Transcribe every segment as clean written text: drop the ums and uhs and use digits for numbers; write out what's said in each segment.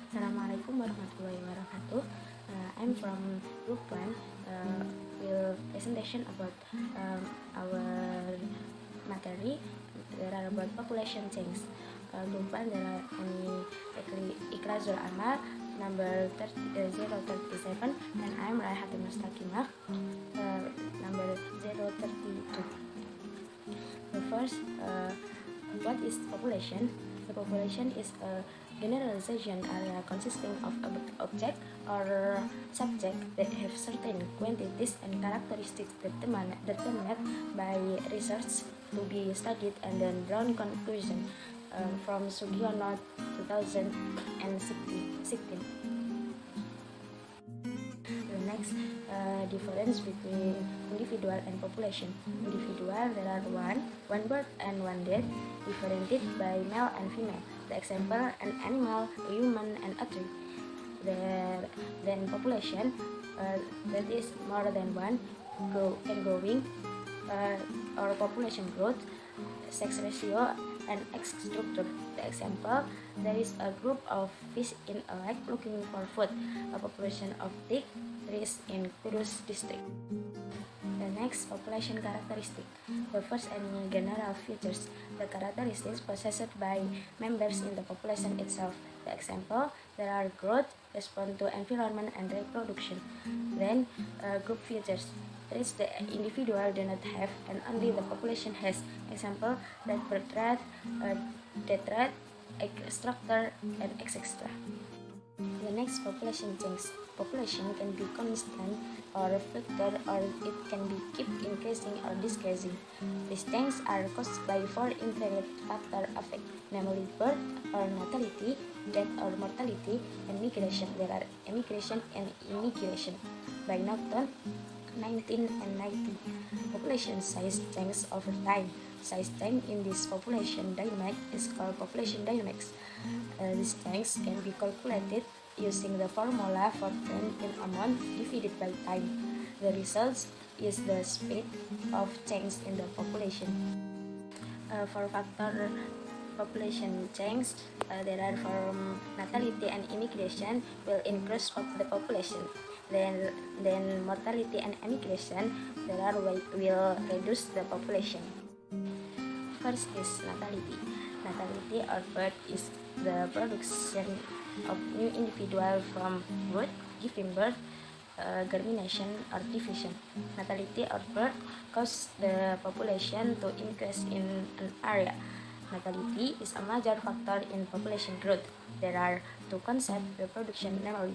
Assalamualaikum warahmatullahi wabarakatuh. I'm from Group 1. Will presentation about our materi. There are about population change. Group 1 there are Ikrazul Amal number 037, and I'm Raihatul Mustaqimah number 032. The first, what is population? The population is a generalization area consisting of object or subject that have certain quantities and characteristics determined by research to be studied and then drawn conclusion from Sugiono 2016. The next, difference between individual and population. Individual, there are one bird and one dead, differentiated by male and female. The example, an animal, a human, and a tree. Then population, that is more than one, growing, or population growth, sex ratio, and X structure. The example, there is a group of fish in a lake looking for food. A population of trees in Kudus district. The next, population characteristic. The first, any general features. The characteristics possessed by members in the population itself. The example, there are growth, respond to environment, and reproduction. Then, group features. Traits the individual do not have and only the population has. Example, that birth rate, death rate, egg structure, and etc. The next, population change. Population can be constant or a factor, or it can be keep increasing or decreasing. These changes are caused by four indirect factors affect, namely birth or natality, death or mortality, and migration. There are emigration and immigration. By Norton, 1990. Population size changes over time. Size change in this population dynamic is called population dynamics. This change can be calculated using the formula for change in amount divided by time. The result is the speed of change in the population. For factor population change, there are from natality and immigration will increase of the population. Then mortality and emigration, there are will reduce the population. First is natality. Natality or birth is the production of new individual from root, giving birth, germination or division. Natality or birth causes the population to increase in an area. Natality is a major factor in population growth. There are two concepts reproduction, namely,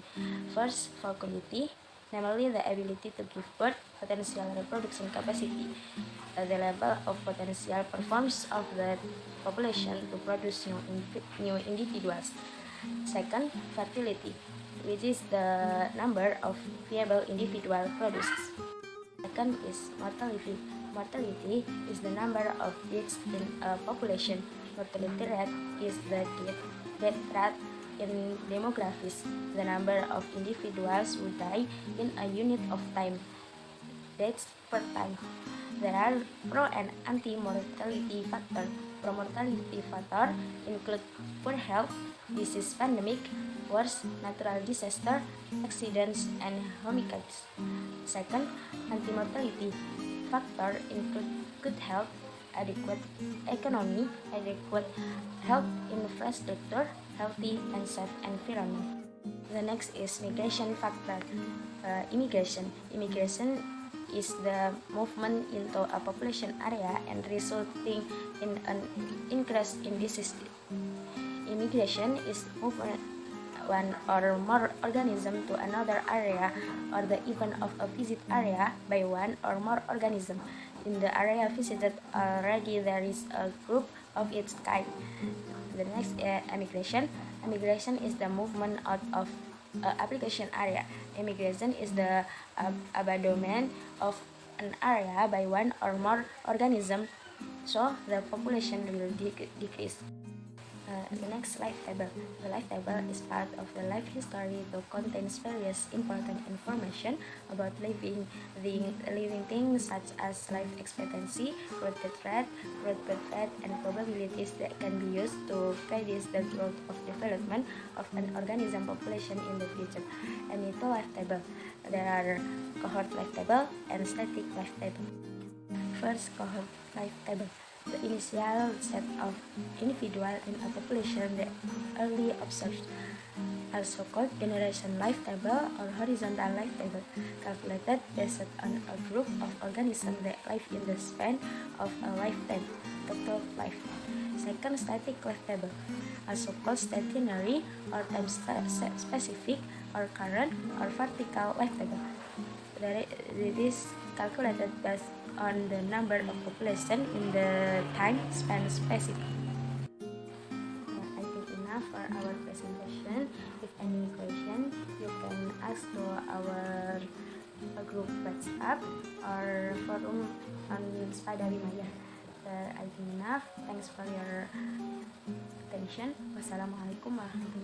first, fecundity, namely the ability to give birth, potential reproduction capacity, the level of potential performance of the population to produce new individuals. Second, fertility, which is the number of viable individual produced. Second is mortality. Mortality is the number of deaths in a population. Mortality rate is the death rate in demographics, the number of individuals who die in a unit of time, deaths per time. There are pro and anti-mortality factors. Pro-mortality factors include poor health, disease pandemic, wars, natural disaster, accidents, and homicides. Second, anti-mortality factors include good health, adequate economy, adequate health infrastructure, healthy and safe environment. The next is migration factor. Immigration. Immigration is the movement into a population area and resulting in an increase in disease. Immigration is movement one or more organism to another area, or the event of a visit area by one or more organism. In the area visited already there is a group of its kind. The next, emigration. Emigration is the movement out of application area. Immigration is the abandonment of an area by one or more organism, so the population will decrease. The next life table. The life table is part of the life history that contains various important information about living things such as life expectancy, growth rate, and probabilities that can be used to predict the growth of development of an organism population in the future. And itu life table. There are cohort life table and static life table. First, cohort life table. The initial set of individual in a population that early observed, also called generation life table or horizontal life table, calculated based on a group of organisms that live in the span of a lifetime, total life. Second, static life table, also called stationary or time specific or current or vertical life table. It is calculated based on the number of population in the time span specific. I think enough for our presentation. If any question, you can ask to our group WhatsApp or forum on Spada Rimaya. I think enough. Thanks for your attention. Wassalamualaikum warahmatullahi wabarakatuh.